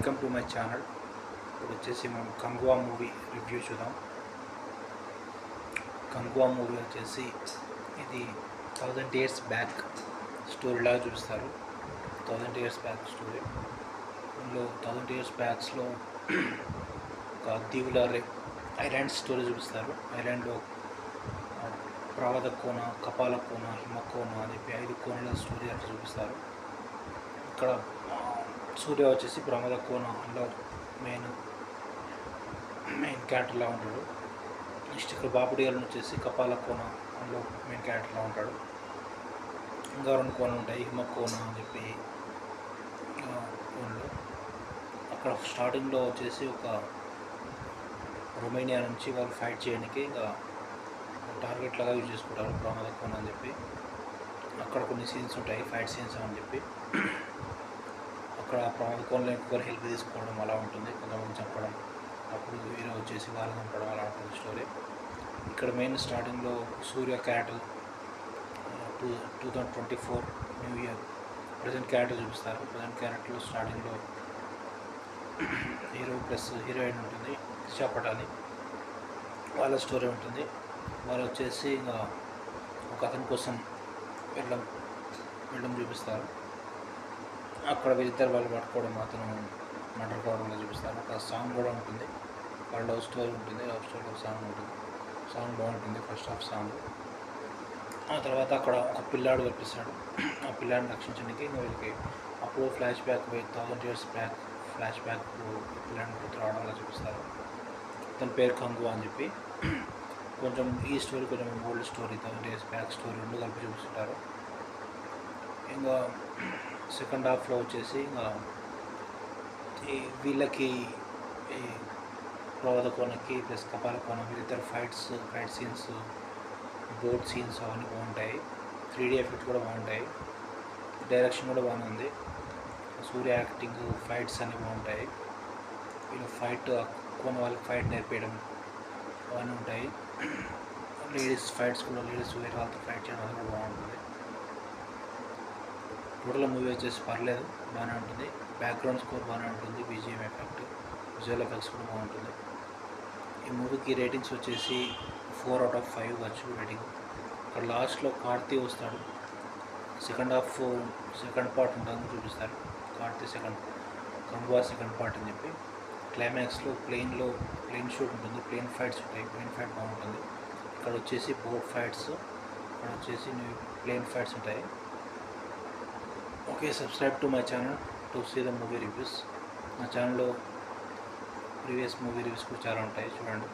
Welcome to my channel. ఇప్పుడు వచ్చేసి మనం కంగువా మూవీ రివ్యూ చూద్దాం. కంగువా మూవీ వచ్చేసి ఇది 1000 years బ్యాక్ స్టోరీలాగా చూపిస్తారు. 1000 years బ్యాక్ స్టోరీ. ఇందులో 1000 years బ్యాక్స్లో ఒక దీవుల ఐలాండ్ స్టోరీ చూపిస్తారు. ఐలాండ్లో ప్రవాద కోన, కపాల కోన, హిమకోన అని చెప్పి 5 కోనల స్టోరీ అట్లా చూపిస్తారు. ఇక్కడ సూర్య వచ్చేసి ప్రమాద కోన అందులో మెయిన్ క్యారెక్టర్లా ఉంటాడు. నెక్స్ట్ ఇక్కడ బాపుడి గారు వచ్చేసి కపాల కోన అందులో మెయిన్ క్యారెక్టర్లా ఉంటాడు. ఇంకా 2 కోనలు ఉంటాయి, హిమకోన అని చెప్పి కోనలు. అక్కడ స్టార్టింగ్లో వచ్చేసి ఒక రొమేనియా నుంచి వాళ్ళు ఫైట్ చేయడానికి ఇంకా టార్గెట్ లాగా యూజ్ చేసుకుంటారు ప్రమాద కోన అని చెప్పి. అక్కడ కొన్ని సీన్స్ ఉంటాయి, ఫైట్ సీన్స్ అని చెప్పి. అక్కడ ప్రమాద కోనలో ఇంకొకరు హెల్ప్ తీసుకోవడం అలా ఉంటుంది, కొంతమంది చెప్పడం, అప్పుడు హీరో వచ్చేసి వాళ్ళని చంపడం అలా ఉంటుంది స్టోరీ. ఇక్కడ మెయిన్ స్టార్టింగ్లో Surya character 2024 new year present character చూపిస్తారు. ప్రజెంట్ క్యారెక్టర్లో స్టార్టింగ్లో హీరో ప్లస్ హీరోయిన్ ఉంటుంది, దిశా పటాని, వాళ్ళ స్టోరీ ఉంటుంది. వాళ్ళు వచ్చేసి ఇంకా ఒక అతని కోసం వెళ్ళడం చూపిస్తారు. అక్కడ వీళ్ళిద్దరు వాళ్ళు పట్టుకోవడం, అతను మర్డర్ కావడంలో చూపిస్తారు. ఒక సాంగ్ కూడా ఉంటుంది, వాళ్ళ లవ్ స్టోరీ ఉంటుంది, లవ్ స్టోరీలో సాంగ్ ఉంటుంది. సాంగ్ బాగుంటుంది, ఫస్ట్ హాఫ్ సాంగ్. ఆ తర్వాత అక్కడ ఒక పిల్లాడు కనిపిస్తాడు. ఆ పిల్లాడిని రక్షించడానికి వీళ్ళకి అప్పుడు flash back 1000 years back flash back పిల్లాడిని గుర్తు రావడంలో చూపిస్తారు. తన పేరు కంగువా అని చెప్పి. కొంచెం ఈ స్టోరీ కొంచెం old story, 1000 years back story రెండు కలిపి చూపిస్తుంటారు. ఇంకా సెకండ్ హాఫ్లో వచ్చేసి ఇంకా వీళ్ళకి ప్రవాద కోనకి ప్లస్ కపాల కోన వీళ్ళిద్దరు ఫైట్ సీన్స్, బోట్ సీన్స్ అవన్నీ బాగుంటాయి. 3D ఎఫెక్ట్ కూడా బాగుంటాయి. డైరెక్షన్ కూడా బాగుంది. సూర్య యాక్టింగ్, ఫైట్స్ అన్నీ బాగుంటాయి. వీళ్ళు ఫైట్ కోన వాళ్ళకి ఫైట్ నేర్పేయడం అవన్నీ ఉంటాయి. లేడీస్ ఫైట్స్ కూడా, లేడీస్ వేరే వాళ్ళతో ఫైట్ చేయడం అది కూడా బాగుంటుంది. టోటల్ మూవీ వచ్చేసి పర్లేదు, బాగానే ఉంటుంది. బ్యాక్గ్రౌండ్ స్కోర్ బాగానే ఉంటుంది, బీజిఎం ఎఫెక్ట్, విజువల్ ఎఫెక్ట్స్ కూడా బాగుంటుంది. ఈ మూవీకి రేటింగ్స్ వచ్చేసి 4 out of 5 వచ్చు రేటింగ్. ఇక్కడ లాస్ట్లో కార్తీ వస్తాడు, సెకండ్ పార్ట్ ఉంటుందని చూపిస్తారు. కార్తీ కంగువా సెకండ్ పార్ట్ అని చెప్పి. క్లైమాక్స్లో ప్లేన్ షూట్ ఉంటుంది, ప్లేన్ ఫైట్స్ ఉంటాయి, ప్లేన్ ఫైట్ బాగుంటుంది. ఇక్కడ వచ్చేసి బోట్ ఫైట్స్, ఇక్కడ వచ్చేసి ప్లేన్ ఫైట్స్ ఉంటాయి. Okay, subscribe to my channel to see the movie reviews. నా ఛానల్లో ప్రీవియస్ మూవీ రివ్యూస్ కూడా చాలా ఉంటాయి, చూడండి.